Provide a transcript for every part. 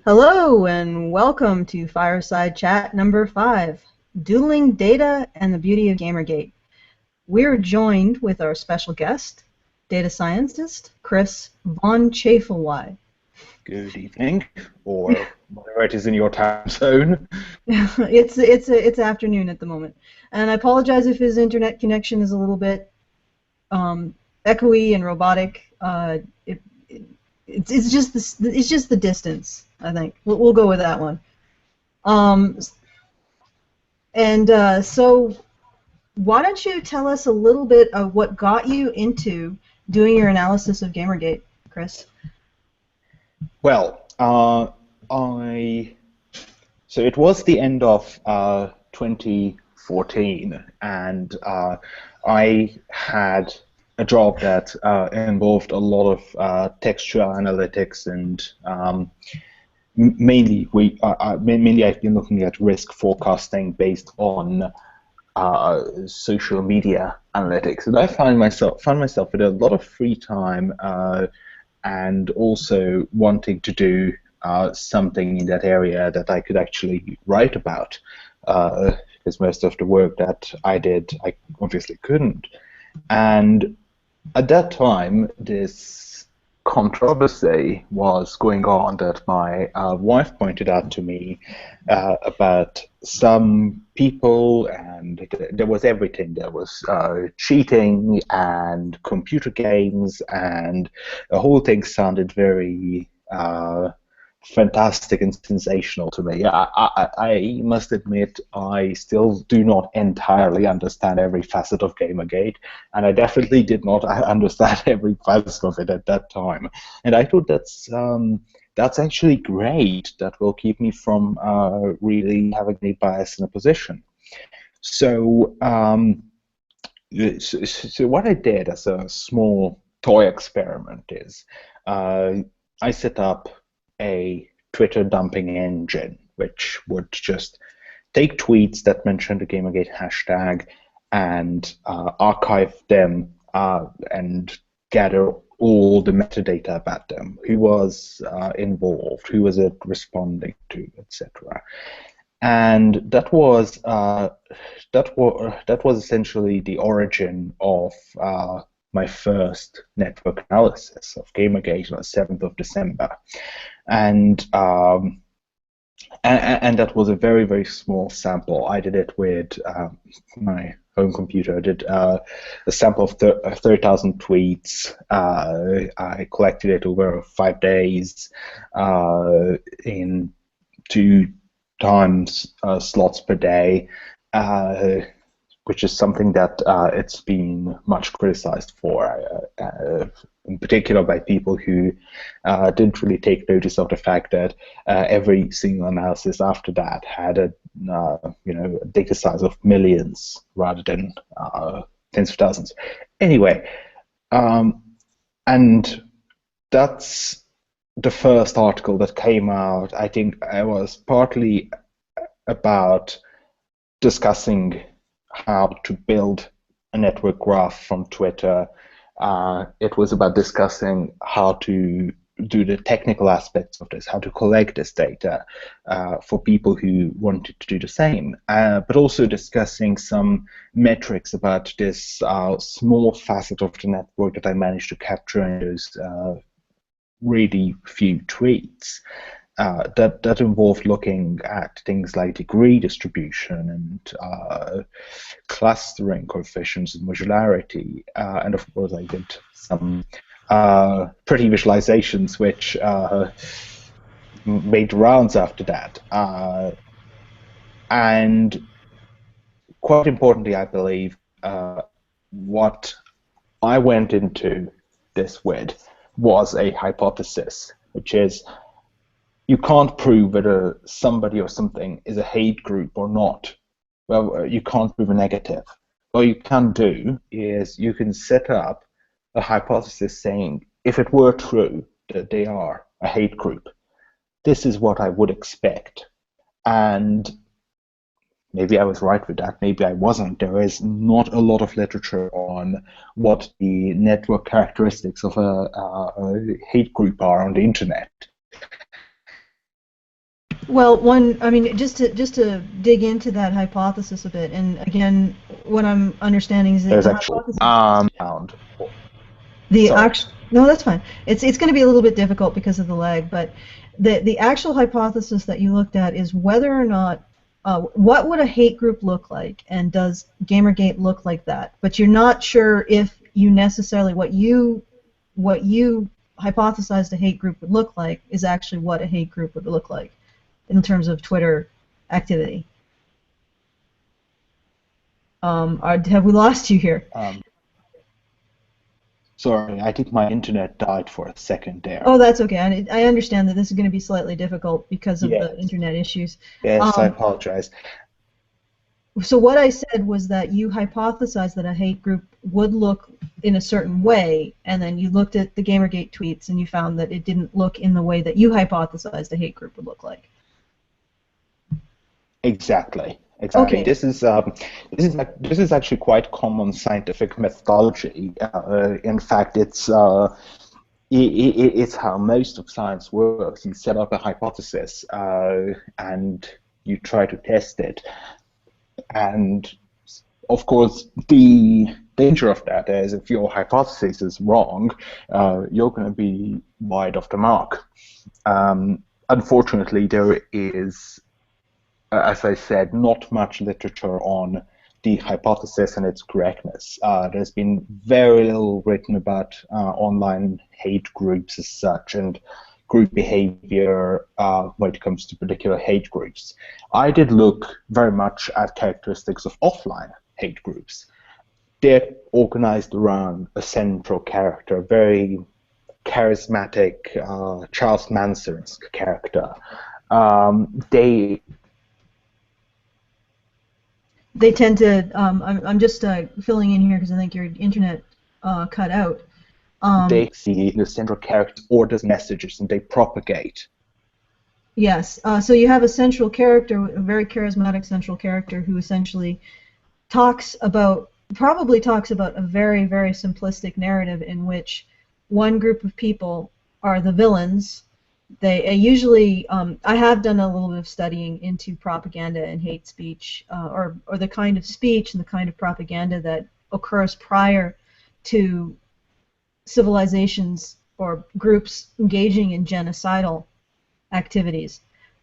Hello and welcome to Fireside Chat number 5, Doodling Data and the Beauty of Gamergate. We're joined with our special guest, data scientist Chris von Csefalvay. Good evening, or whatever it is in your time zone. It's afternoon at the moment, and I apologize if his internet connection is a little bit echoey and robotic. It's just the distance. I think we'll go with that one. Um, so why don't you tell us a little bit of what got you into doing your analysis of Gamergate, Chris? Well, I so it was the end of 2014, and I had a job that involved a lot of textual analytics, and mainly I've been looking at risk forecasting based on social media analytics, and I found myself with a lot of free time and also wanting to do something in that area that I could actually write about, because most of the work that I did I obviously couldn't. And at that time, this controversy was going on that my wife pointed out to me about some people, and there was everything. There was cheating and computer games, and the whole thing sounded very fantastic and sensational to me. I must admit, I still do not entirely understand every facet of Gamergate, and I definitely did not understand every facet of it at that time. And I thought that's actually great. That will keep me from really having any bias in a position. So, so what I did as a small toy experiment is I set up a Twitter dumping engine, which would just take tweets that mention the Gamergate hashtag and archive them and gather all the metadata about them, who was involved, who was it responding to, etc. And that was essentially the origin of my first network analysis of Gamergate on the 7th of December. And that was a very, very small sample. I did it with my home computer. I did a sample of 30,000 tweets. I collected it over 5 days in 2 times slots per day, which is something that it's been much criticized for, in particular by people who didn't really take notice of the fact that every single analysis after that had a data size of millions rather than tens of thousands. Anyway, and that's the first article that came out. I think I was partly about discussing how to build a network graph from Twitter. It was about discussing how to do the technical aspects of this, how to collect this data for people who wanted to do the same, but also discussing some metrics about this small facet of the network that I managed to capture in those really few tweets. That involved looking at things like degree distribution and clustering coefficients and modularity, and of course I did some pretty visualizations which made rounds after that. And quite importantly, I believe, what I went into this with was a hypothesis, which is you can't prove whether somebody or something is a hate group or not. Well, you can't prove a negative. What you can do is you can set up a hypothesis saying, if it were true that they are a hate group, this is what I would expect. And maybe I was right with that, maybe I wasn't. There is not a lot of literature on what the network characteristics of a hate group are on the internet. Well, I mean, just to dig into that hypothesis a bit, and again, what I'm understanding is that There's the actually hypothesis, sound. the Sorry. actual, no, that's fine. It's going to be a little bit difficult because of the lag, but the actual hypothesis that you looked at is whether or not what would a hate group look like, and does Gamergate look like that? But you're not sure if you necessarily what you hypothesized a hate group would look like is actually what a hate group would look like in terms of Twitter activity. Have we lost you here? Sorry, I think my internet died for a second there. Oh, that's okay. I understand that this is going to be slightly difficult because of Yes. the internet issues. Yes, I apologize. So what I said was that you hypothesized that a hate group would look in a certain way, and then you looked at the Gamergate tweets and you found that it didn't look in the way that you hypothesized a hate group would look like. Exactly. Okay. This is actually quite common scientific methodology. In fact, it's how most of science works. You set up a hypothesis and you try to test it. And of course, the danger of that is if your hypothesis is wrong, you're going to be wide off the mark. Unfortunately, there is, as I said, not much literature on the hypothesis and its correctness. There's been very little written about online hate groups as such and group behavior when it comes to particular hate groups. I did look very much at characteristics of offline hate groups. They're organized around a central character, very charismatic Charles Manson-esque character. They tend to. I'm just filling in here because I think your internet cut out. They see the central character orders messages and they propagate. Yes. So you have a central character, a very charismatic central character who essentially probably talks about a very, very simplistic narrative in which one group of people are the villains. They usually, I have done a little bit of studying into propaganda and hate speech, or the kind of speech and the kind of propaganda that occurs prior to civilizations or groups engaging in genocidal activities.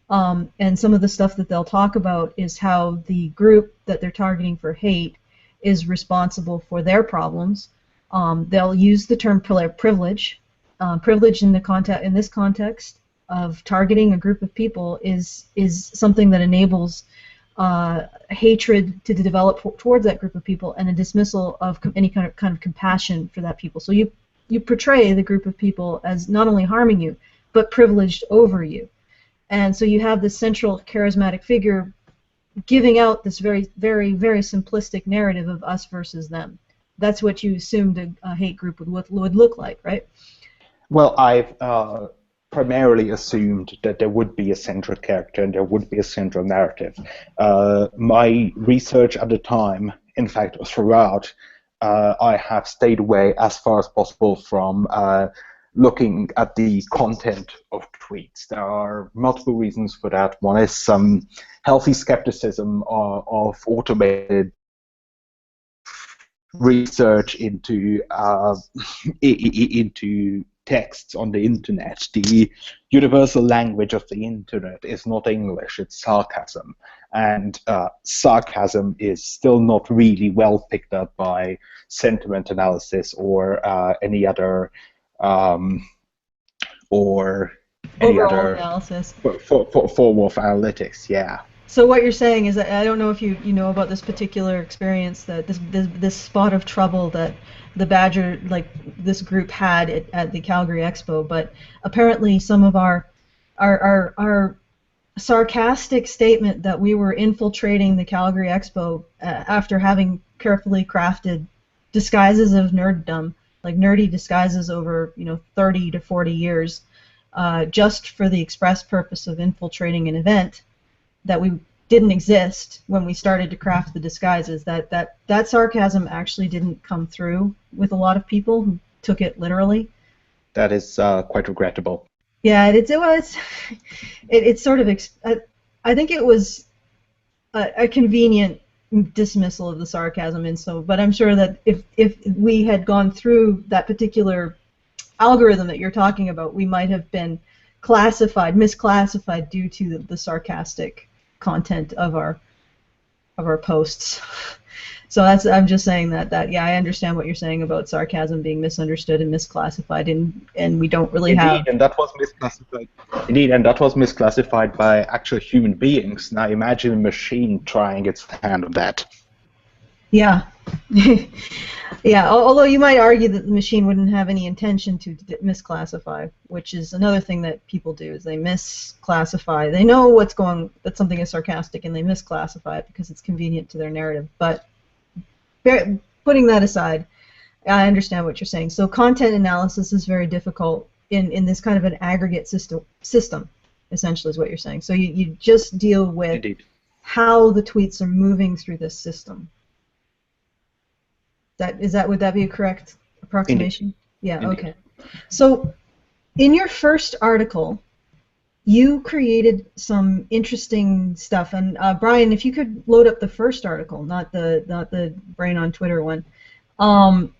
And some of the stuff that they'll talk about is how the group that they're targeting for hate is responsible for their problems. They'll use the term privilege. Privilege in this context of targeting a group of people is something that enables hatred to develop towards that group of people and a dismissal of any kind of compassion for that people. So you portray the group of people as not only harming you, but privileged over you. And so you have this central charismatic figure giving out this very, very, very simplistic narrative of us versus them. That's what you assumed a hate group would look like, right? Well, I've primarily assumed that there would be a central character and there would be a central narrative. My research at the time, in fact, throughout, I have stayed away as far as possible from looking at the content of tweets. There are multiple reasons for that. One is some healthy skepticism of automated research into into texts on the internet. The universal language of the internet is not English, it's sarcasm. And sarcasm is still not really well picked up by sentiment analysis or any other analysis. Form of analytics, yeah. So what you're saying is that I don't know if you know about this particular experience, that this spot of trouble that the Badger, like this group, had at the Calgary Expo, but apparently some of our sarcastic statement that we were infiltrating the Calgary Expo after having carefully crafted disguises of nerddom, like nerdy disguises over 30 to 40 years, just for the express purpose of infiltrating an event that we didn't exist when we started to craft the disguises. That sarcasm actually didn't come through with a lot of people who took it literally. That is quite regrettable. Yeah, it's sort of I think it was a convenient dismissal of the sarcasm, and so. But I'm sure that if we had gone through that particular algorithm that you're talking about, we might have been misclassified due to the sarcastic content of our posts. So I'm just saying that yeah, I understand what you're saying about sarcasm being misunderstood and misclassified, and we don't really have. And that was misclassified. Indeed, and that was misclassified by actual human beings. Now imagine a machine trying its hand on that. Yeah. Yeah, although you might argue that the machine wouldn't have any intention to misclassify, which is another thing that people do, is they misclassify. They know that something is sarcastic, and they misclassify it because it's convenient to their narrative. But putting that aside, I understand what you're saying. So content analysis is very difficult in this kind of an aggregate system, essentially is what you're saying. So you just deal with Indeed. how the tweets are moving through this system. Would that be a correct approximation? Indeed. Yeah, Indeed. okay. So in your first article, you created some interesting stuff, and Brian, if you could load up the first article, not the Brain on Twitter one. And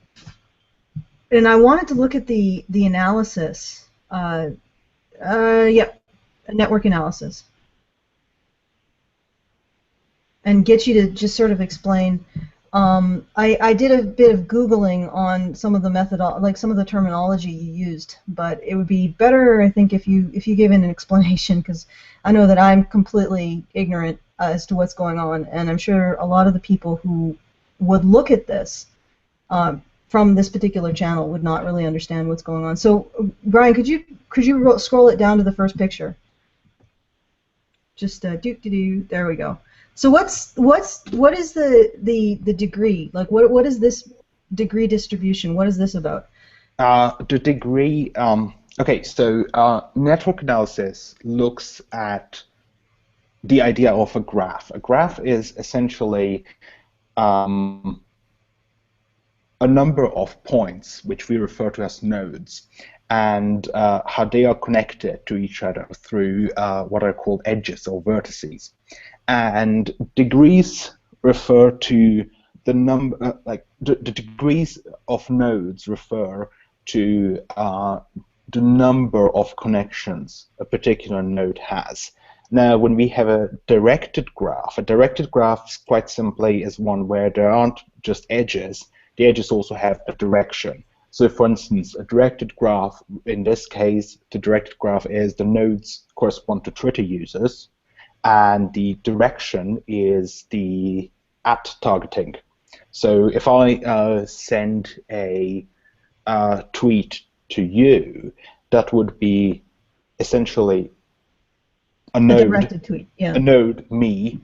I wanted to look at the analysis. Yep, network analysis, and get you to just sort of explain. I did a bit of Googling on some of the some of the terminology you used, but it would be better, I think, if you gave an explanation, because I know that I'm completely ignorant as to what's going on, and I'm sure a lot of the people who would look at this from this particular channel would not really understand what's going on. So, Brian, could you scroll it down to the first picture? Just there we go. So what is the degree? Like what is this degree distribution? What is this about? The degree. Okay, so network analysis looks at the idea of a graph. A graph is essentially a number of points which we refer to as nodes, and how they are connected to each other through what are called edges or vertices. And degrees refer to the number, the degrees of nodes refer to the number of connections a particular node has. Now, when we have a directed graph quite simply is one where there aren't just edges. The edges also have a direction. So, for instance, a directed graph, in this case, the directed graph is the nodes correspond to Twitter users, and the direction is the @targeting. So if I send a tweet to you, that would be essentially a node, directed tweet, yeah. A node me,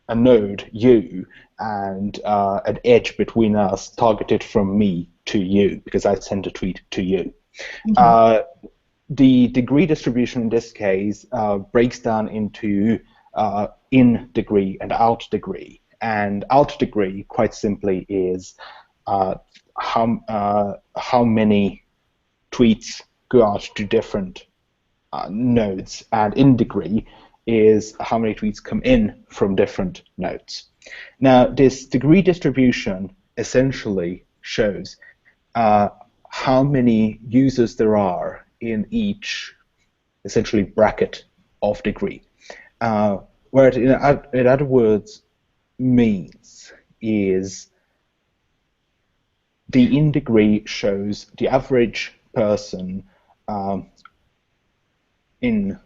a node you, and an edge between us targeted from me to you, because I sent a tweet to you. Okay. The degree distribution in this case breaks down into in degree and out degree. And out degree, quite simply, is how many tweets go out to different nodes, and in degree is how many tweets come in from different nodes. Now, this degree distribution essentially shows how many users there are in each, essentially, bracket of degree. Where it, in other words, means is the in degree shows the average person in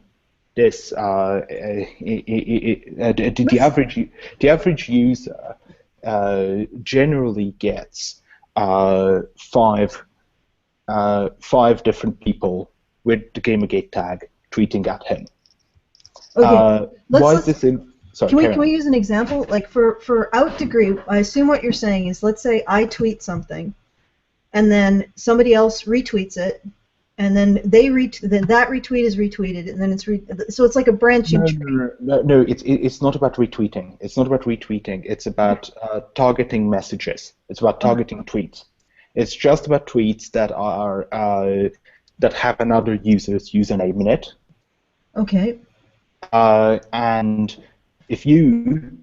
this the average user generally gets five different people with the Gamergate tag tweeting at him. Okay. Why is this in? Sorry, can we use an example? Like for out degree, I assume what you're saying is, let's say I tweet something, and then somebody else retweets it, and then that retweet is retweeted, and then so it's like a branching tree. No, it's not about retweeting. It's not about retweeting. It's about targeting messages. It's about targeting tweets. It's just about tweets that are that have another user's username in it. Okay. And if you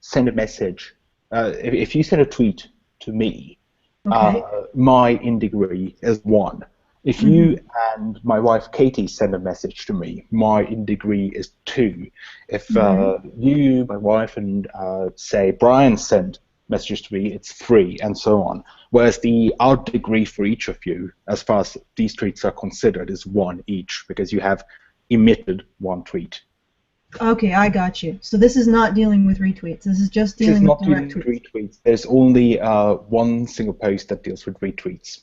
send a message, if you send a tweet to me, Okay. my in degree is 1. If you and my wife Katie send a message to me, my in degree is 2. If you, my wife, and say Brian send messages to me, it's 3, and so on. Whereas the out degree for each of you, as far as these tweets are considered, is 1 each, because you have emitted 1 tweet. Okay, I got you. So this is not dealing with retweets. This is just This is dealing with not direct dealing with tweets. retweets. There's only 1 single post that deals with retweets.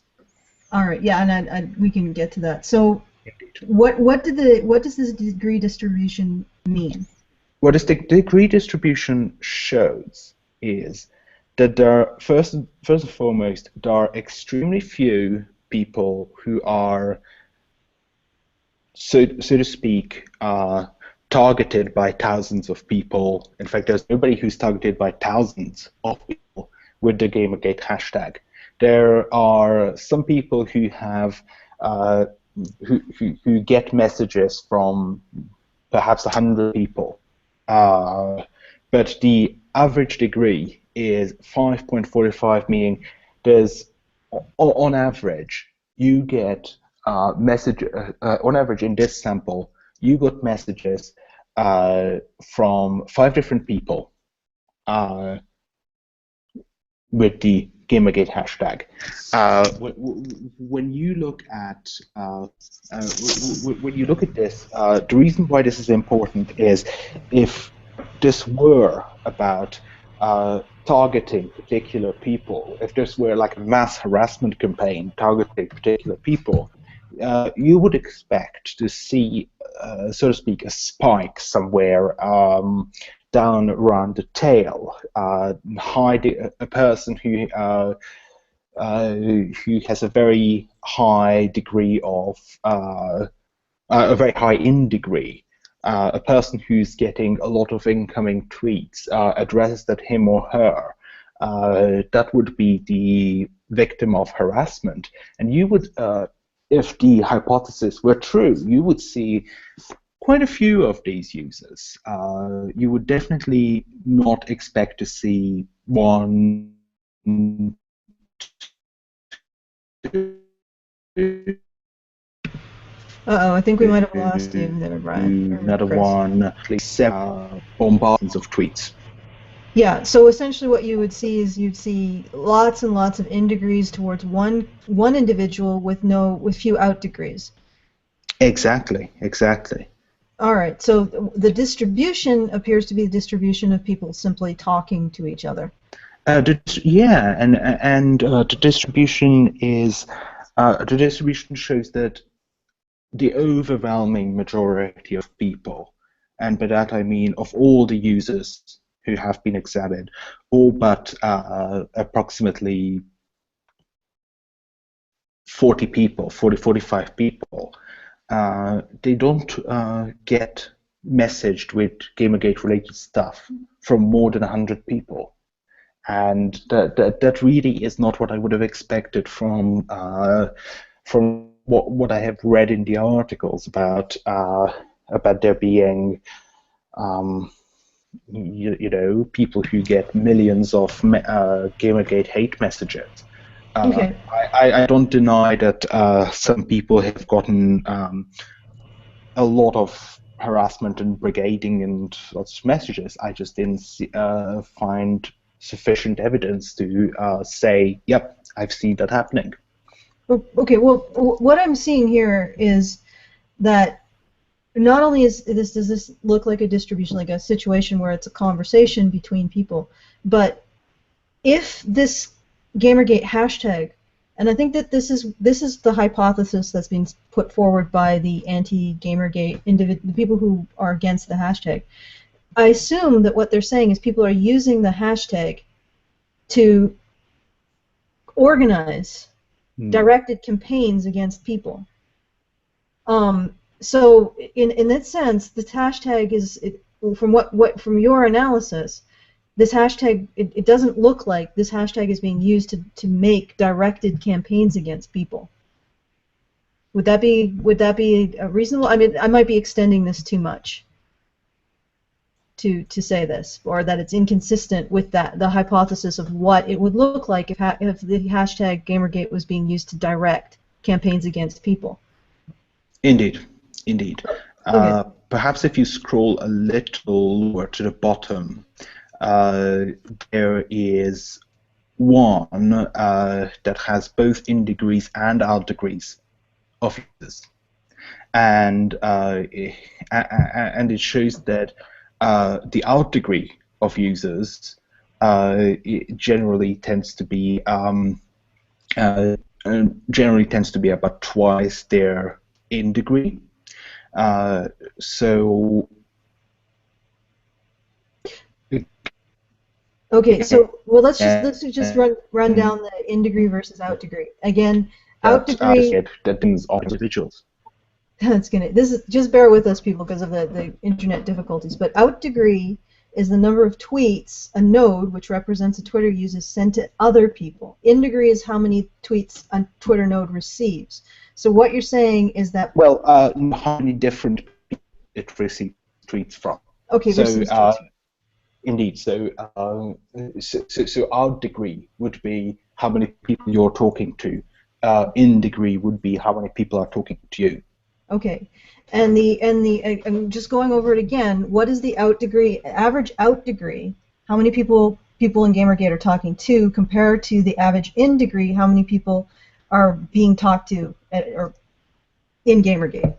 All right, yeah, and we can get to that. So Indeed. what does this degree distribution mean? What this degree distribution shows is that there are, first and foremost, there are extremely few people who are, so to speak, targeted by thousands of people. In fact, there's nobody who's targeted by thousands of people with the Gamergate hashtag. There are some people who have who get messages from perhaps 100 people, but the average degree is 5.45, meaning there's on average you get on average in this sample you got messages from 5 different people with the Gamergate hashtag. When you look at this, the reason why this is important is if this were about targeting particular people, if this were like a mass harassment campaign targeting particular people, you would expect to see, so to speak, a spike somewhere down around the tail, hiding a person who has a very high degree of a very high in degree, a person who's getting a lot of incoming tweets addressed at him or her. That would be the victim of harassment, and you would, if the hypothesis were true, you would see quite a few of these users. You would definitely not expect to see 1, 2, Uh-oh, I think we might have lost you there, Brian. Or another Chris. 1, at least 7 bombardments of tweets. Yeah, so essentially what you would see is you'd see lots and lots of in degrees towards one individual with few out degrees. Exactly. All right, so the distribution appears to be the distribution of people simply talking to each other. Yeah, and the distribution is the distribution shows that the overwhelming majority of people, and by that I mean of all the users who have been examined, all but approximately 40 people, 45 people, they don't get messaged with Gamergate related stuff from more than 100 people. And that really is not what I would have expected from what I have read in the articles about there being people who get millions of Gamergate hate messages. Okay. I don't deny that some people have gotten a lot of harassment and brigading and lots of messages. I just didn't find sufficient evidence to say, yep, I've seen that happening. Okay, well, what I'm seeing here is that not only does this look like a distribution, like a situation where it's a conversation between people, but if this Gamergate hashtag, and I think that this is the hypothesis that's being put forward by the anti-Gamergate the people who are against the hashtag. I assume that what they're saying is people are using the hashtag to organize directed campaigns against people. So in that sense, this hashtag is from your analysis, this hashtag it doesn't look like this hashtag is being used to make directed campaigns against people. Would that be reasonable? I mean, I might be extending this too much to say this, or that it's inconsistent with the hypothesis of what it would look like if the hashtag Gamergate was being used to direct campaigns against people. Indeed, indeed. Okay. Perhaps if you scroll a little lower to the bottom, there is one that has both in degrees and out degrees of users, and it shows that the out degree of users it generally tends to be about twice their in degree. So. Okay, so well, let's just run down the in degree versus out degree again. Out degree. That things are individuals. This is, just bear with us, people, because of the internet difficulties. But out degree is the number of tweets a node, which represents a Twitter user, sent to other people. In degree is how many tweets a Twitter node receives. So what you're saying is that how many different people it receives tweets from. Okay, so indeed. So out degree would be how many people you're talking to. In degree would be how many people are talking to you. Okay, and I'm just going over it again. What is the out degree, average out degree? How many people in Gamergate are talking to, compared to the average in degree? How many people are being talked to or in Gamergate?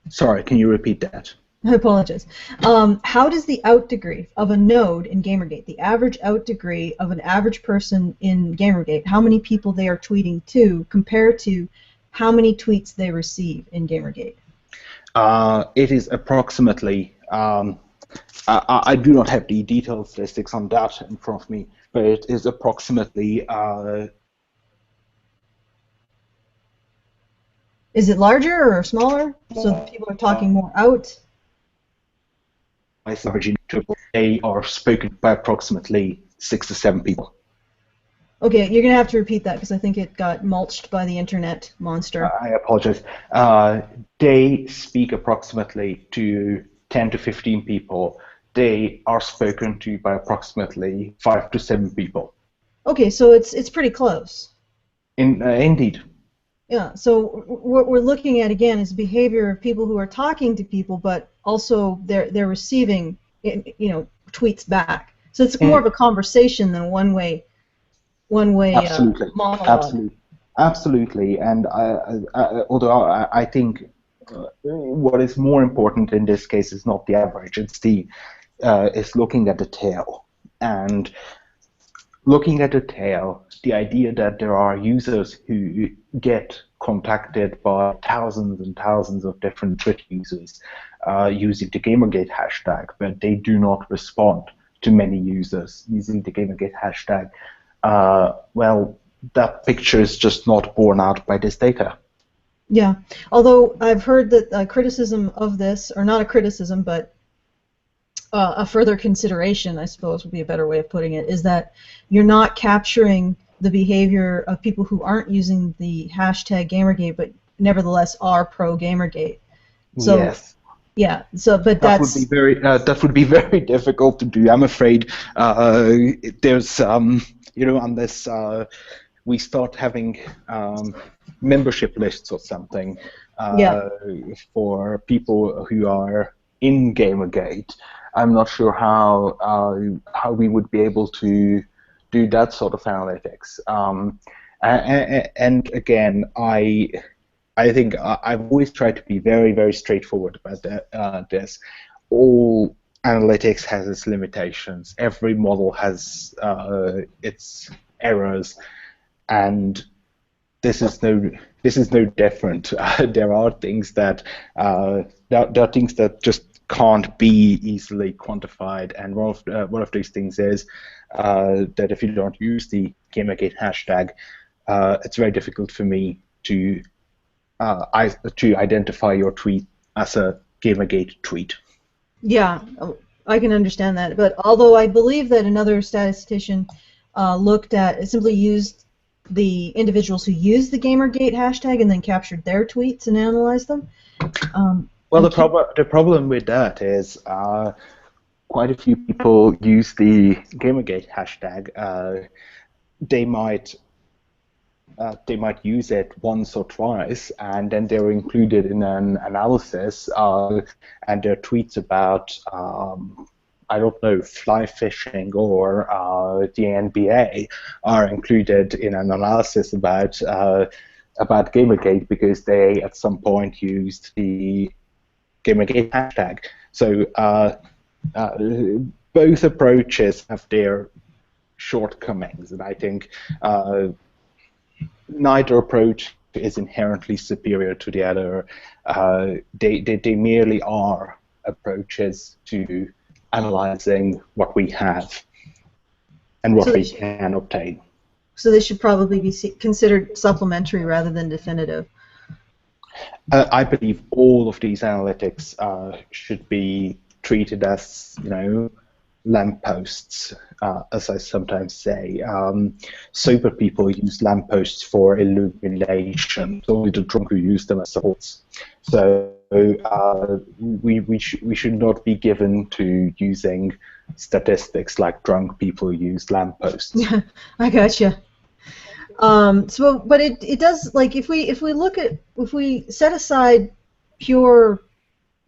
Sorry, can you repeat that? I apologize. How does the out degree of a node in Gamergate, the average out degree of an average person in Gamergate, how many people they are tweeting to, compared to how many tweets they receive in Gamergate? It is approximately, I do not have the detailed statistics on that in front of me, but it is approximately... Is it larger or smaller, so that people are talking more out? They are spoken by approximately 6 to 7 people. Okay, you're going to have to repeat that because I think it got mulched by the internet monster. I apologize. They speak approximately to 10 to 15 people. They are spoken to by approximately 5 to 7 people. Okay, so it's pretty close. Indeed. Yeah, so what we're looking at again is behavior of people who are talking to people, but also they're receiving, tweets back. So it's more of a conversation than one-way monologue. Absolutely. And although I think what is more important in this case is not the average; it's is looking at the tail. And looking at the tail, the idea that there are users who get contacted by thousands and thousands of different Twitter users using the Gamergate hashtag, but they do not respond to many users using the Gamergate hashtag. Well, that picture is just not borne out by this data. Yeah, although I've heard that criticism of this, or not a criticism, but a further consideration, I suppose would be a better way of putting it, is that you're not capturing the behavior of people who aren't using the hashtag Gamergate, but nevertheless are pro Gamergate. So, yes. Yeah. So, but that would be very difficult to do. I'm afraid there's unless we start having membership lists or something for people who are in Gamergate. I'm not sure how we would be able to do that sort of analytics. And again, I think I've always tried to be very, very straightforward about this. All analytics has its limitations. Every model has its errors, and this is no different. There are things that just can't be easily quantified, and one of those things is that if you don't use the Gamergate hashtag, it's very difficult for me to identify your tweet as a Gamergate tweet. Yeah, I can understand that. But although I believe that another statistician simply used the individuals who used the Gamergate hashtag and then captured their tweets and analyzed them. Well, the problem with that is quite a few people use the Gamergate hashtag. They might use it once or twice, and then they're included in an analysis, and their tweets about I don't know, fly fishing or the NBA are included in an analysis about Gamergate because they at some point used the Gamergate hashtag. So both approaches have their shortcomings, and I think neither approach is inherently superior to the other. They merely are approaches to analyzing what we have and what we can obtain. So they should probably be considered supplementary rather than definitive. I believe all of these analytics should be treated as, lampposts, as I sometimes say. Sober people use lampposts for illumination. It's only the drunk who use them as supports. So we should not be given to using statistics like drunk people use lampposts. Yeah, I gotcha. But it does, like, if we set aside pure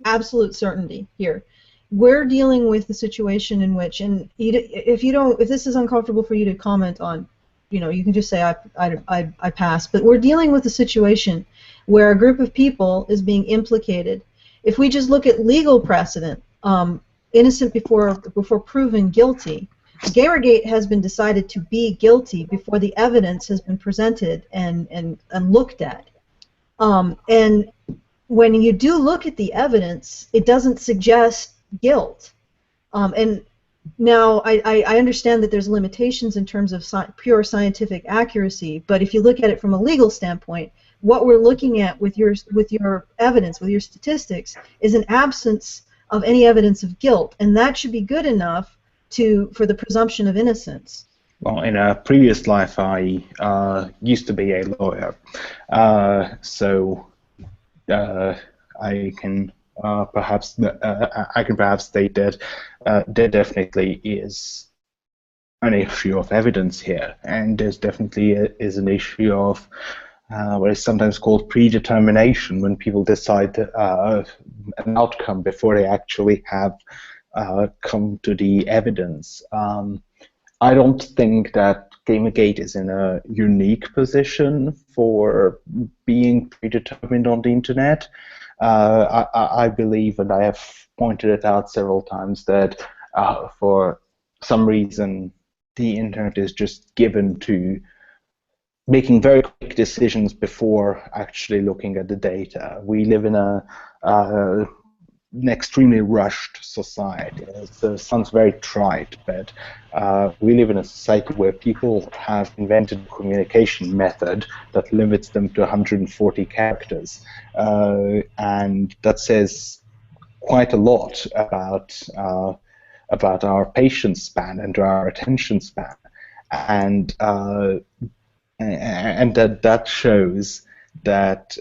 absolute certainty here, we're dealing with the situation in which, and if this is uncomfortable for you to comment on, you can just say I pass. But we're dealing with a situation where a group of people is being implicated. If we just look at legal precedent, innocent before proven guilty, Gamergate has been decided to be guilty before the evidence has been presented and looked at. And when you do look at the evidence, it doesn't suggest guilt. And now I understand that there's limitations in terms of pure scientific accuracy, but if you look at it from a legal standpoint, what we're looking at with your evidence, with your statistics, is an absence of any evidence of guilt, and that should be good enough for the presumption of innocence. Well, in a previous life, I used to be a lawyer, so I can perhaps state that there definitely is an issue of evidence here, and there's definitely is an issue of what is sometimes called predetermination, when people decide an outcome before they actually have come to the evidence. I don't think that Gamergate is in a unique position for being predetermined on the internet. I believe, and I have pointed it out several times, that for some reason the internet is just given to making very quick decisions before actually looking at the data. We live in an extremely rushed society. It sounds very trite, but we live in a society where people have invented a communication method that limits them to 140 characters, and that says quite a lot about our patience span and our attention span, and that shows that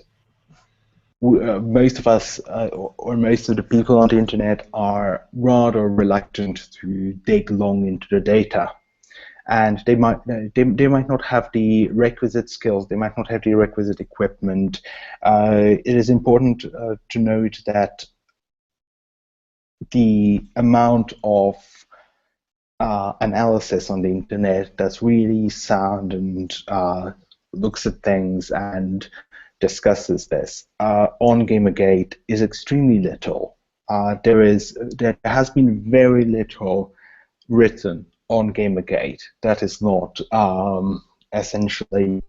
most of us, or most of the people on the internet, are rather reluctant to dig long into the data, and they might not have the requisite skills, they might not have the requisite equipment. It is important to note that the amount of analysis on the internet that's really sound and looks at things and discusses this on Gamergate is extremely little. There has been very little written on Gamergate that is not essentially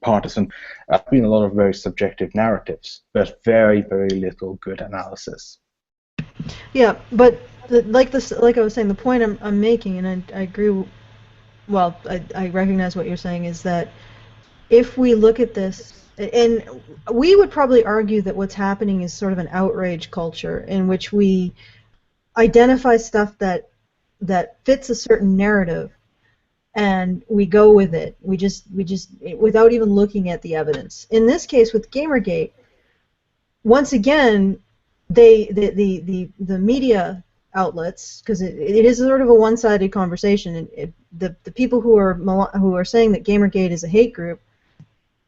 partisan. There's been a lot of very subjective narratives, but very, very little good analysis. Yeah, but like I was saying, the point I'm making, and I agree. Well, I recognize what you're saying, is that if we look at this, and we would probably argue that what's happening is sort of an outrage culture in which we identify stuff that fits a certain narrative, and we go with it. We just without even looking at the evidence. In this case with Gamergate, once again, the media outlets, because it is sort of a one-sided conversation, and the people who are saying that Gamergate is a hate group,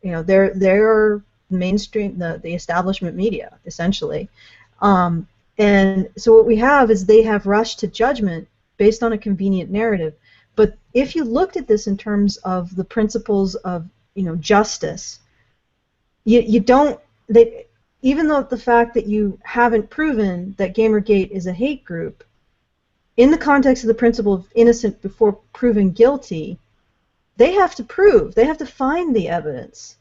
they're mainstream, the establishment media essentially, and so what we have is they have rushed to judgment based on a convenient narrative. But if you looked at this in terms of the principles of justice, you don't. Even though the fact that you haven't proven that Gamergate is a hate group, in the context of the principle of innocent before proven guilty, they have to find the evidence.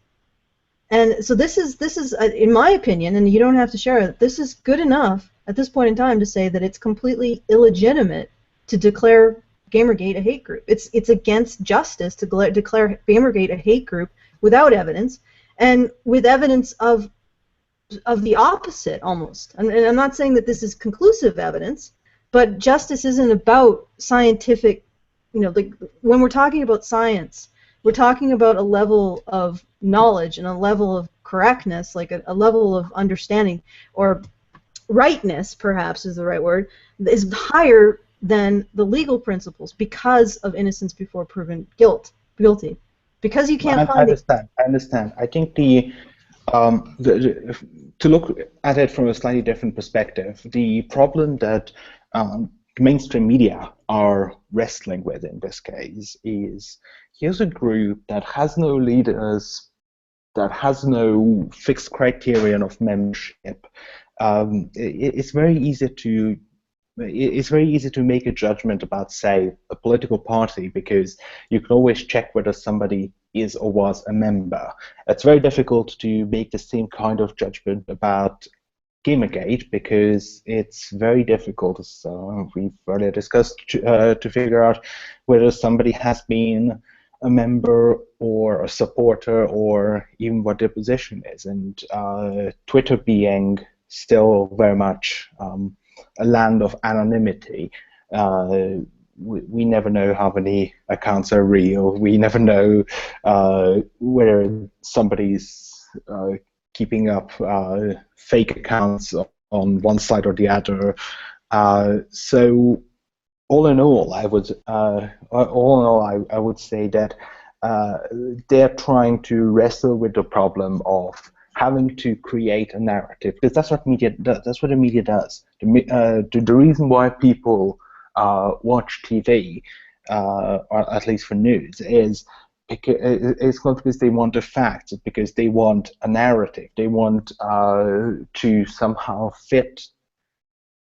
And so this is in my opinion, and you don't have to share it, this is good enough at this point in time to say that it's completely illegitimate to declare Gamergate a hate group. It's against justice to declare Gamergate a hate group without evidence, and with evidence of the opposite almost. And I'm not saying that this is conclusive evidence, but justice isn't about scientific, when we're talking about science, we're talking about a level of knowledge and a level of correctness, like a level of understanding, or rightness perhaps is the right word, is higher than the legal principles because of innocence before proven guilty. Because you can't find I understand. I think to look at it from a slightly different perspective, the problem that mainstream media are wrestling with in this case is, here's a group that has no leaders, that has no fixed criterion of membership. It's very easy to make a judgment about, say, a political party, because you can always check whether somebody is or was a member. It's very difficult to make the same kind of judgment about Gamergate, because it's very difficult, as we've earlier discussed, to figure out whether somebody has been a member or a supporter, or even what their position is. And Twitter being still very much a land of anonymity, we never know how many accounts are real. We never know whether somebody's keeping up fake accounts on one side or the other. So all in all, I would say that they're trying to wrestle with the problem of having to create a narrative, because that's what media does. That's what the media does. The reason why people watch TV, or at least for news, is because it's not because they want the facts. It's because they want a narrative. They want to somehow fit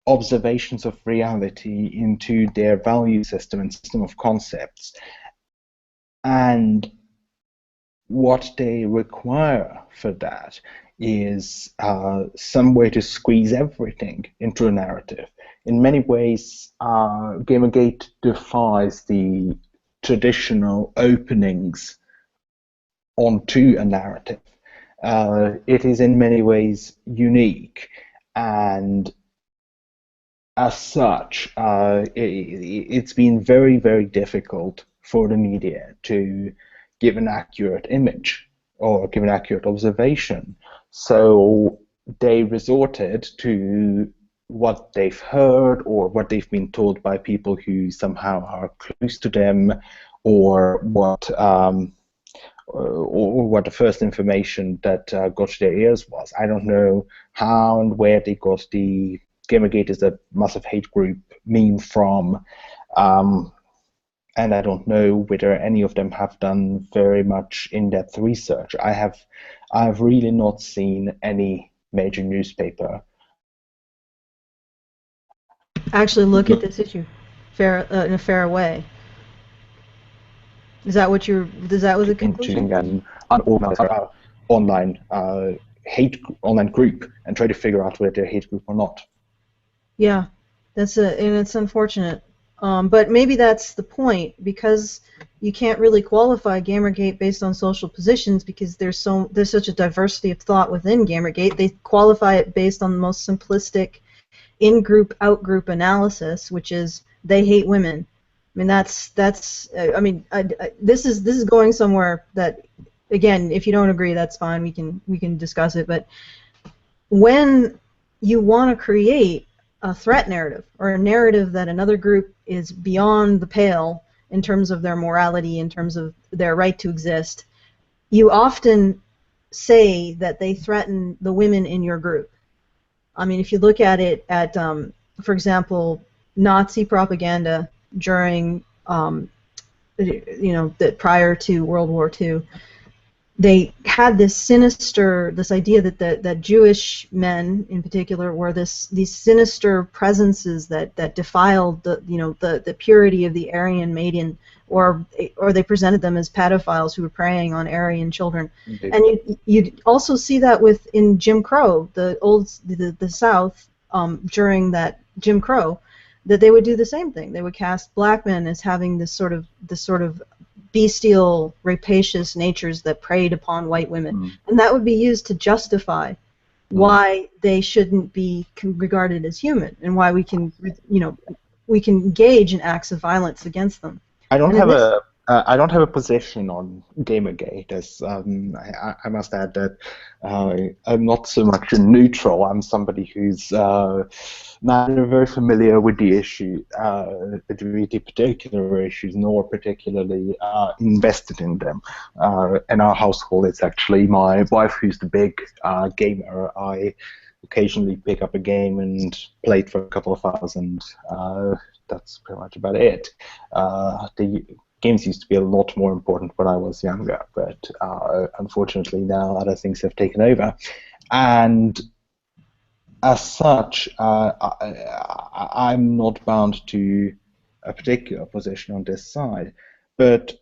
observations of reality into their value system and system of concepts. And what they require for that is some way to squeeze everything into a narrative. In many ways, Gamergate defies the traditional openings onto a narrative. It is in many ways unique, and as such, it's been very, very difficult for the media to give an accurate image or give an accurate observation. So they resorted to what they've heard or what they've been told by people who somehow are close to them, or what the first information that got to their ears was. I don't know how and where they got the Gamergate is a massive hate group meme from, and I don't know whether any of them have done very much in-depth research. I have really not seen any major newspaper actually look at this issue in a fair way. Is that what the conclusion? An unorganized online online group and try to figure out whether they're a hate group or not. Yeah, and it's unfortunate. But maybe that's the point, because you can't really qualify Gamergate based on social positions, because there's such a diversity of thought within Gamergate. They qualify it based on the most simplistic in-group, out-group analysis, which is they hate women. mean, this is going somewhere that, again, if you don't agree, that's fine. We can discuss it. But when you want to create a threat narrative or a narrative that another group is beyond the pale in terms of their morality, in terms of their right to exist, you often say that they threaten the women in your group. I mean, if you look at it at, for example, Nazi propaganda during, prior to World War II, they had this idea that Jewish men in particular were these sinister presences that defiled the purity of the Aryan maiden, or they presented them as pedophiles who were preying on Aryan children. Indeed. And you also see that in Jim Crow, the South, during that Jim Crow, that they would do the same thing. They would cast black men as having this sort of bestial, rapacious natures that preyed upon white women, and that would be used to justify why they shouldn't be regarded as human, and why we can engage in acts of violence against them. I don't have a position on Gamergate, as I must add that I'm not so much a neutral. I'm somebody who's neither very familiar with the issue, the particular issues, nor particularly invested in them. In our household, it's actually my wife who's the big gamer. I occasionally pick up a game and play it for a couple of hours, and that's pretty much about it. The games used to be a lot more important when I was younger, but unfortunately now other things have taken over. And as such, I'm not bound to a particular position on this side, but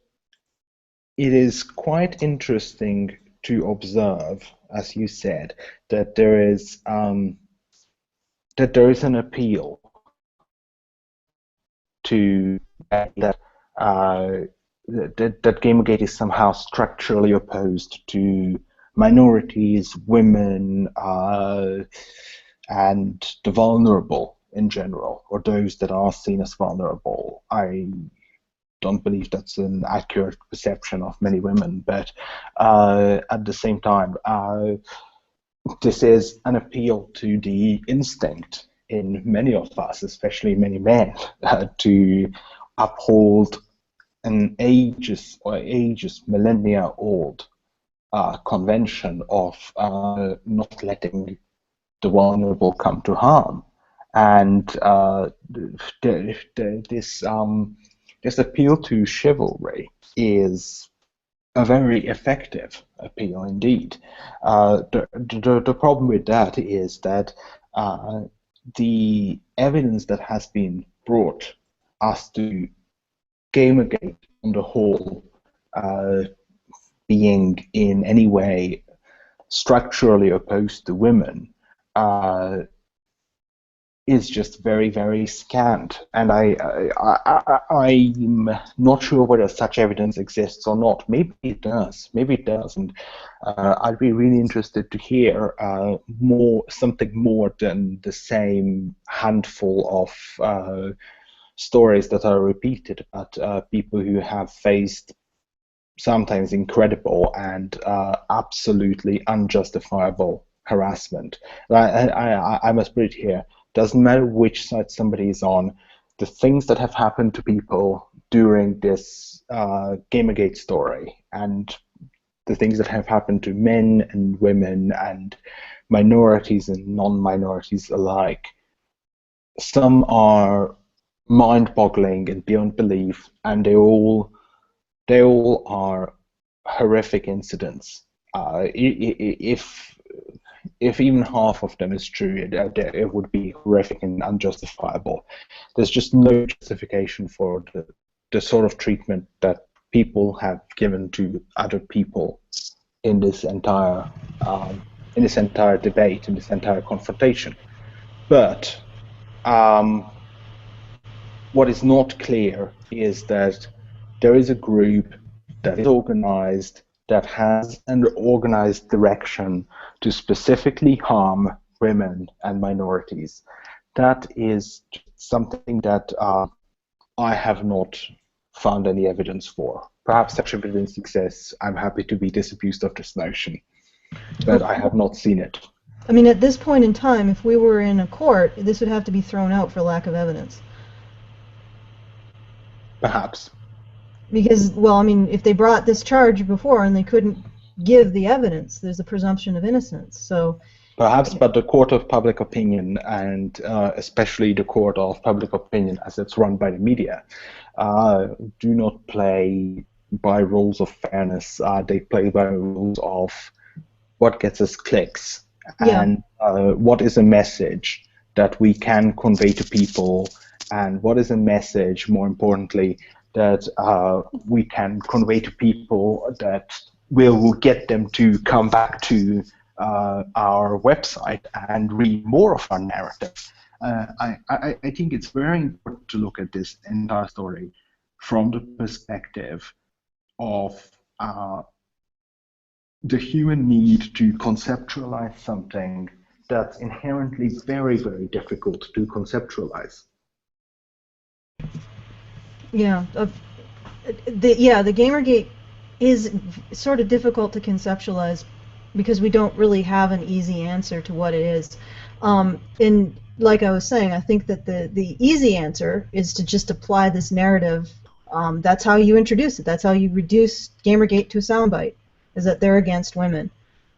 it is quite interesting to observe, as you said, that there is an appeal to that Gamergate is somehow structurally opposed to minorities, women, and the vulnerable in general, or those that are seen as vulnerable. I don't believe that's an accurate perception of many women, but at the same time, this is an appeal to the instinct in many of us, especially many men, to uphold an ages, millennia-old convention of not letting the vulnerable come to harm, and this appeal to chivalry is a very effective appeal indeed. The problem with that is that the evidence that has been brought us to Gamergate on the whole being in any way structurally opposed to women is just very, very scant, and I'm not sure whether such evidence exists or not. Maybe it does. Maybe it does, and I'd be really interested to hear something more than the same handful of stories that are repeated about people who have faced sometimes incredible and absolutely unjustifiable harassment. I must put it here. Doesn't matter which side somebody is on, the things that have happened to people during this Gamergate story, and the things that have happened to men and women and minorities and non-minorities alike, some are mind-boggling and beyond belief, and they all are horrific incidents. If even half of them is true, it would be horrific and unjustifiable. There's just no justification for the sort of treatment that people have given to other people in this entire debate, in this entire confrontation. But what is not clear is that there is a group that is organized, that has an organized direction to specifically harm women and minorities. That is something that I have not found any evidence for. Perhaps such evidence exists. I'm happy to be disabused of this notion, but I have not seen it. I mean, at this point in time, if we were in a court, this would have to be thrown out for lack of evidence. Perhaps. Because, well, I mean, if they brought this charge before and they couldn't give the evidence, there's a presumption of innocence. So perhaps, but the court of public opinion, and especially the court of public opinion as it's run by the media, do not play by rules of fairness. They play by rules of what gets us clicks, and what is a message that we can convey to people, and what is a message, more importantly, that we can convey to people that will get them to come back to our website and read more of our narrative. I think it's very important to look at this entire story from the perspective of the human need to conceptualize something that's inherently very, very difficult to conceptualize. yeah, the Gamergate is sort of difficult to conceptualize because we don't really have an easy answer to what it is. And like I was saying, I think that the easy answer is to just apply this narrative. That's how you introduce it. That's how you reduce Gamergate to a soundbite, is that they're against women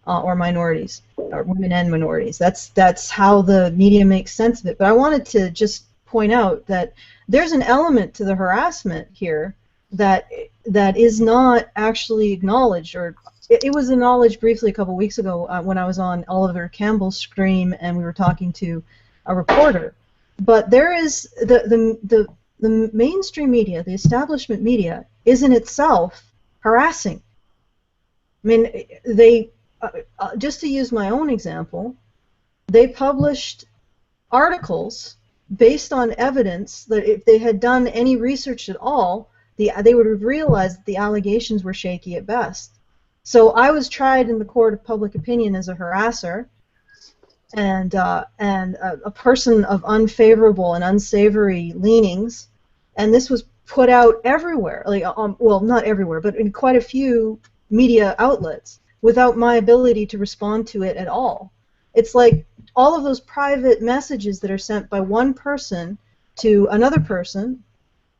or minorities, or women and minorities. That's how the media makes sense of it. But I wanted to just point out that there's an element to the harassment here that is not actually acknowledged, or it was acknowledged briefly a couple weeks ago when I was on Oliver Campbell's stream and we were talking to a reporter. But there is the mainstream media, the establishment media, is in itself harassing. I mean, they just to use my own example, they published articles based on evidence that if they had done any research at all, they would have realized that the allegations were shaky at best. So I was tried in the court of public opinion as a harasser and a person of unfavorable and unsavory leanings, and this was put out everywhere, like well, not everywhere, but in quite a few media outlets, without my ability to respond to it at all. It's like all of those private messages that are sent by one person to another person,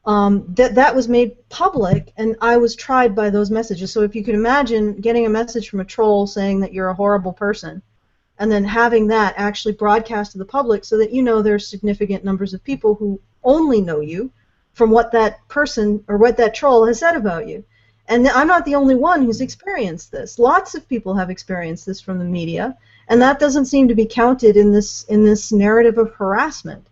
that was made public, and I was tried by those messages. So if you can imagine getting a message from a troll saying that you're a horrible person, and then having that actually broadcast to the public so that you know there's significant numbers of people who only know you from what that person or what that troll has said about you. And I'm not the only one who's experienced this. Lots of people have experienced this from the media, and that doesn't seem to be counted in this narrative of harassment.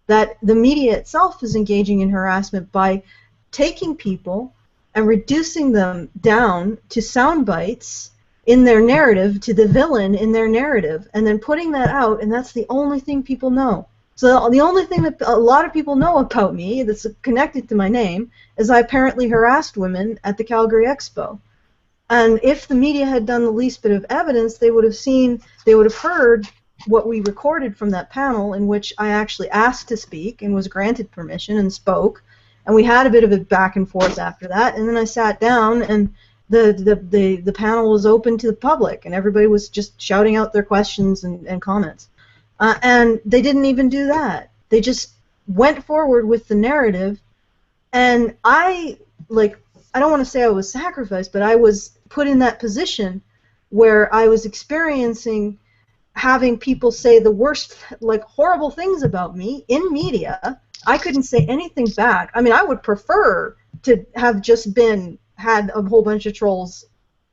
That the media itself is engaging in harassment by taking people and reducing them down to sound bites in their narrative, to the villain in their narrative, and then putting that out, and that's the only thing people know. So the only thing that a lot of people know about me that's connected to my name is I apparently harassed women at the Calgary Expo. And if the media had done the least bit of evidence, they would have heard what we recorded from that panel, in which I actually asked to speak and was granted permission and spoke, and we had a bit of a back and forth after that, and then I sat down and the panel was open to the public, and everybody was just shouting out their questions and comments. And they didn't even do that. They just went forward with the narrative, and I don't want to say I was sacrificed, but I was put in that position where I was experiencing having people say the worst, horrible things about me in media. I couldn't say anything back. I mean, I would prefer to have just had a whole bunch of trolls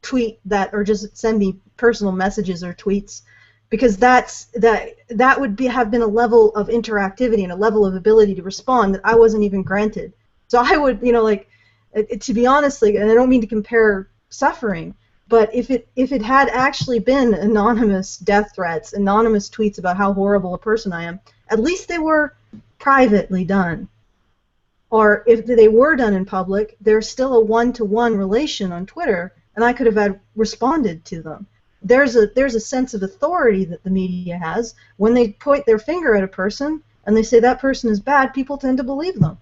tweet that, or just send me personal messages or tweets, because that would have been a level of interactivity and a level of ability to respond that I wasn't even granted. So I would, to be honest, and I don't mean to compare suffering, but if it had actually been anonymous death threats, anonymous tweets about how horrible a person I am, at least they were privately done. Or if they were done in public, there's still a one-to-one relation on Twitter, and I could have responded to them. There's a sense of authority that the media has. When they point their finger at a person and they say that person is bad, people tend to believe them.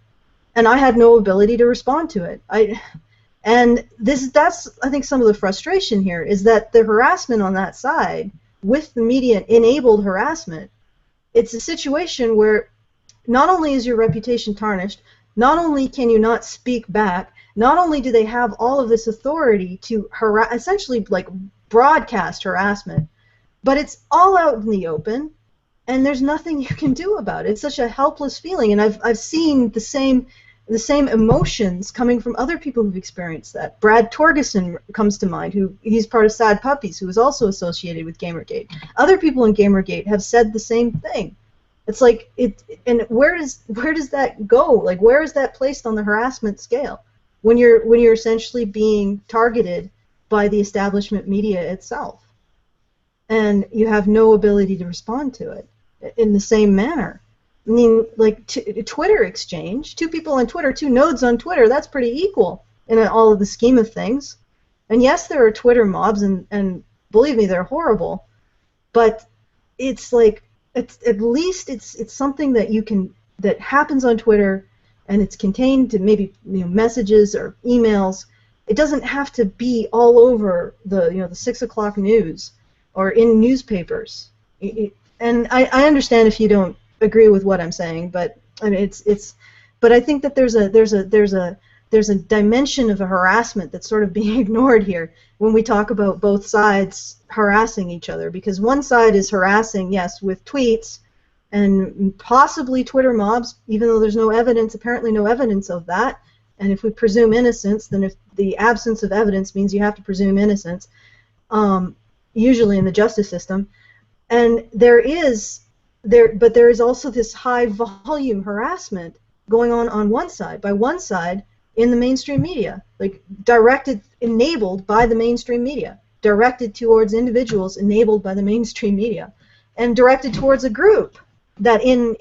and I had no ability to respond to it. That's I think some of the frustration here is that the harassment on that side with the media enabled harassment. It's a situation where not only is your reputation tarnished, not only can you not speak back, not only do they have all of this authority to essentially like broadcast harassment, but it's all out in the open, and there's nothing you can do about it. It's such a helpless feeling, and I've seen the same emotions coming from other people who've experienced that. Brad Torgeson comes to mind, he's part of Sad Puppies, who is also associated with Gamergate. Other people in Gamergate have said the same thing. It's like and where does that go? Like, where is that placed on the harassment scale when you're essentially being targeted by the establishment media itself, and you have no ability to respond to it in the same manner? I mean, like Twitter exchange, two people on Twitter, two nodes on Twitter, that's pretty equal in all of the scheme of things. And yes, there are Twitter mobs, and believe me, they're horrible, but it's like, at least it's something that happens on Twitter, and it's contained to maybe messages or emails. It doesn't have to be all over the 6 o'clock news or in newspapers. And I understand if you don't agree with what I'm saying, but I mean but I think that there's a dimension of a harassment that's sort of being ignored here when we talk about both sides harassing each other, because one side is harassing, yes, with tweets and possibly Twitter mobs, even though there's apparently no evidence of that. And if we presume innocence, then if the absence of evidence means you have to presume innocence, usually in the justice system. And there is also this high volume harassment going on one side, by one side in the mainstream media, like enabled by the mainstream media, directed towards individuals enabled by the mainstream media, and directed towards a group that in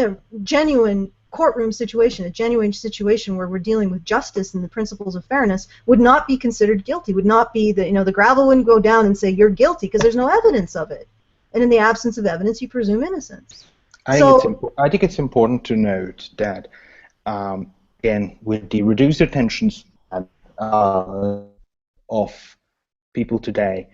a genuine courtroom situation, a genuine situation where we're dealing with justice and the principles of fairness, would not be considered guilty, would not be the gravel wouldn't go down and say you're guilty because there's no evidence of it. And in the absence of evidence, you presume innocence. I think it's important to note that, again, with the reduced attention span of people today,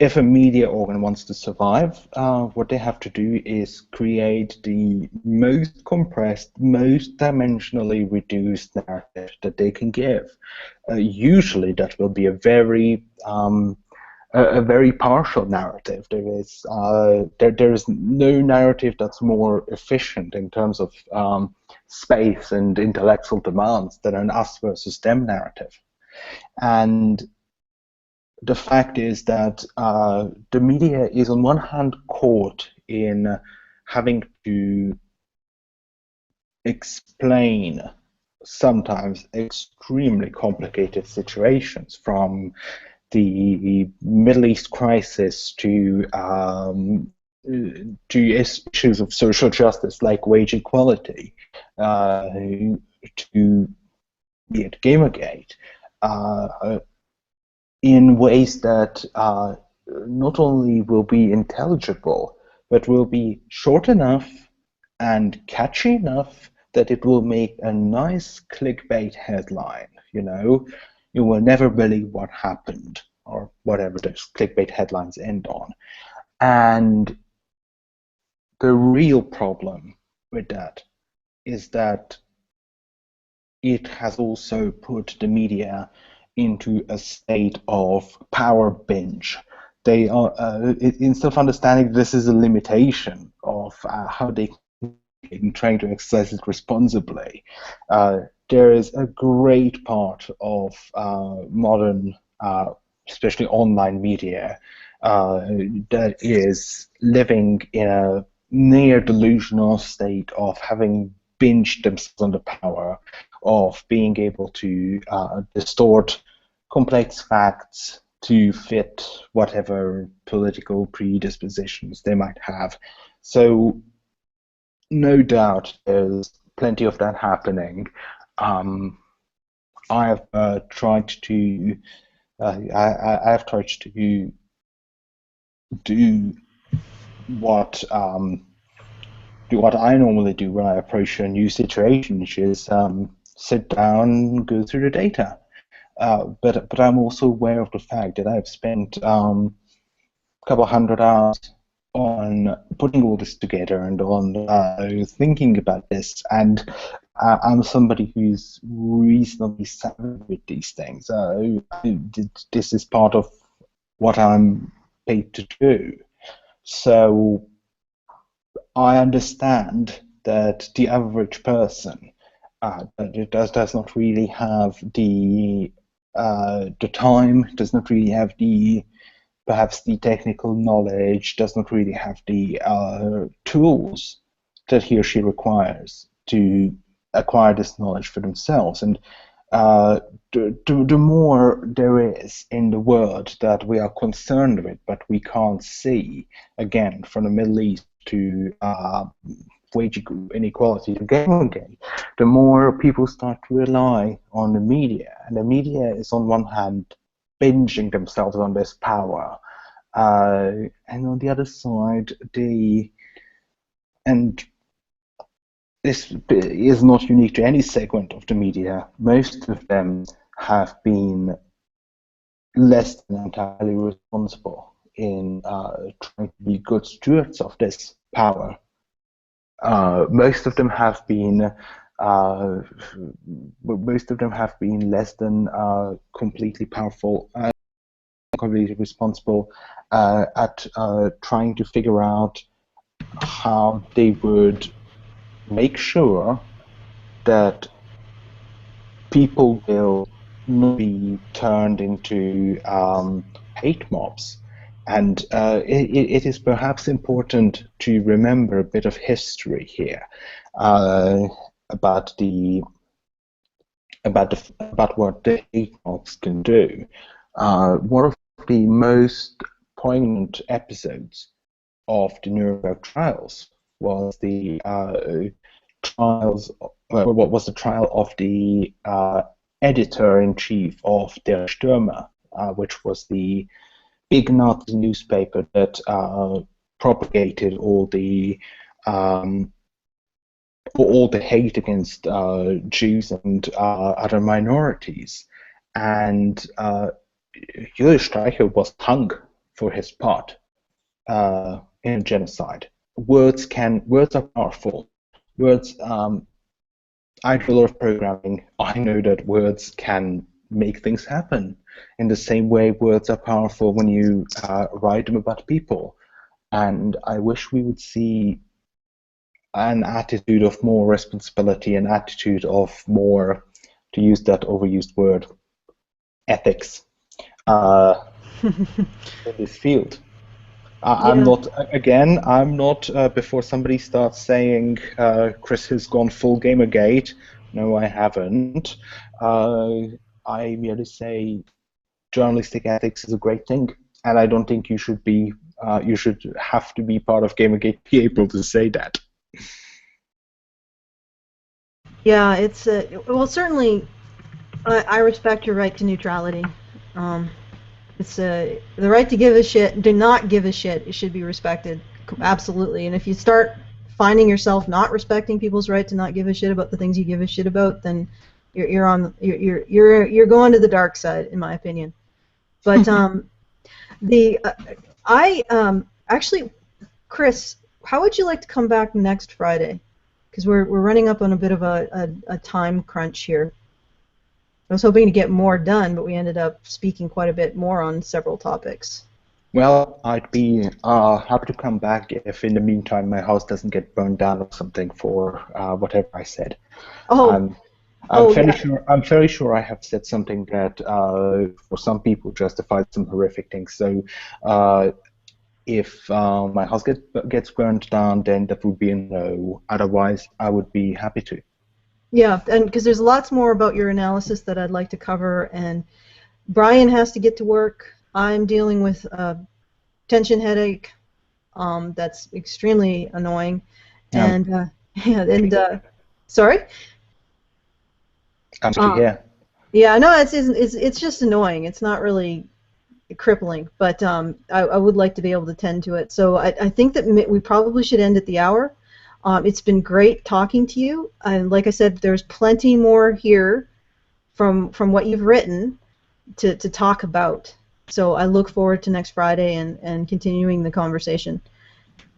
if a media organ wants to survive, what they have to do is create the most compressed, most dimensionally reduced narrative that they can give. Usually, that will be a very partial narrative. There is no narrative that's more efficient in terms of space and intellectual demands than an us versus them narrative. And the fact is that the media is on one hand caught in having to explain sometimes extremely complicated situations, from the Middle East crisis to issues of social justice like wage equality, to be it Gamergate, in ways that not only will be intelligible, but will be short enough and catchy enough that it will make a nice clickbait headline. You will never believe what happened, or whatever those clickbait headlines end on. And the real problem with that is that it has also put the media into a state of power binge. They are, instead of understanding this is a limitation of how they can trying to exercise it responsibly, there is a great part of modern, especially online media, that is living in a near delusional state of having binged themselves on the power of being able to distort complex facts to fit whatever political predispositions they might have. So no doubt there's plenty of that happening. I have tried to do what do what I normally do when I approach a new situation, which is sit down, go through the data. But I'm also aware of the fact that I've spent a couple hundred hours on putting all this together and on thinking about this, and I'm somebody who's reasonably savvy with these things. This is part of what I'm paid to do. So I understand that the average person does not really have the time, does not really have perhaps the technical knowledge, does not really have the tools that he or she requires to acquire this knowledge for themselves. And the more there is in the world that we are concerned with, but we can't see, again, from the Middle East to wage inequality to Gamergate, the more people start to rely on the media. And the media is, on one hand, binging themselves on this power, and on the other side, and this is not unique to any segment of the media, most of them have been less than entirely responsible in trying to be good stewards of this power. Most of them have been less than completely powerful, completely responsible at trying to figure out how they would make sure that people will not be turned into hate mobs. And it is perhaps important to remember a bit of history here about what the hate mobs can do. One of the most poignant episodes of the Nuremberg trials was the trial of the editor-in-chief of Der Stürmer, which was the big Nazi newspaper that propagated all the hate against Jews and other minorities. And Julius Streicher was hung for his part in genocide. Words are powerful. Words. I do a lot of programming. I know that words can make things happen. In the same way, words are powerful when you write them about people. And I wish we would see an attitude of more responsibility, an attitude of more, to use that overused word, ethics in this field. I'm not, before somebody starts saying Chris has gone full Gamergate. No, I haven't. I merely say journalistic ethics is a great thing, and I don't think you should have to be part of Gamergate to be able to say that. Yeah, it's well, certainly I respect your right to neutrality. It's the right to give a shit, do not give a shit. It should be respected, absolutely. And if you start finding yourself not respecting people's right to not give a shit about the things you give a shit about, then you're going to the dark side, in my opinion. But actually, Chris, how would you like to come back next Friday? Because we're running up on a bit of a time crunch here. I was hoping to get more done, but we ended up speaking quite a bit more on several topics. Well, I'd be happy to come back if, in the meantime, my house doesn't get burned down or something for whatever I said. I'm fairly sure I have said something that, for some people, justified some horrific things. So, if my house gets burned down, then that would be a no. Otherwise, I would be happy to. Yeah, and because there's lots more about your analysis that I'd like to cover, and Brian has to get to work. I'm dealing with a tension headache that's extremely annoying, and sorry. Yeah, no, it's just annoying. It's not really crippling, but I would like to be able to tend to it. So I think that we probably should end at the hour. It's been great talking to you, and like I said, there's plenty more here from what you've written to talk about. So I look forward to next Friday and continuing the conversation.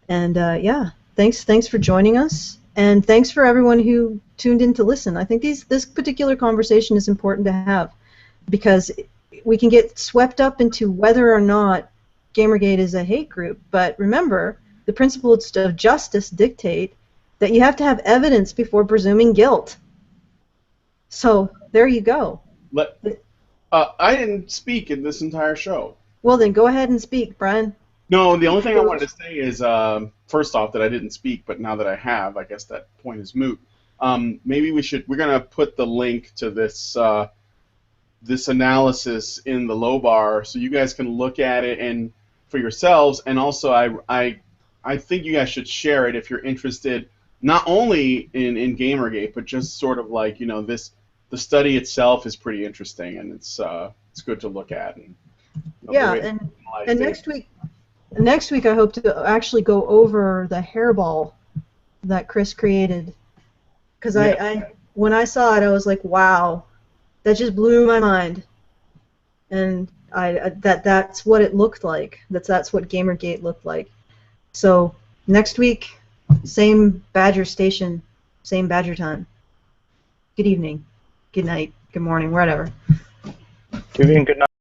And yeah, thanks for joining us, and thanks for everyone who tuned in to listen. I think this particular conversation is important to have because we can get swept up into whether or not Gamergate is a hate group. But remember, the principles of justice dictate that you have to have evidence before presuming guilt. So there you go. I didn't speak in this entire show. Well, then go ahead and speak, Brian. No, the only thing I wanted to say is, first off, that I didn't speak, but now that I have, I guess that point is moot. Maybe we're going to put the link to this this analysis in the low bar so you guys can look at it and for yourselves, and also I think you guys should share it if you're interested, not only in Gamergate, but just sort of like, you know, the study itself is pretty interesting, and it's good to look at. And, you know, yeah, and next week I hope to actually go over the hairball that Chris created, because I when I saw it I was like, wow, that just blew my mind, and that's what it looked like. That's what Gamergate looked like. So next week, same Badger station, same Badger time. Good evening, good night, good morning, whatever. Good evening, good night.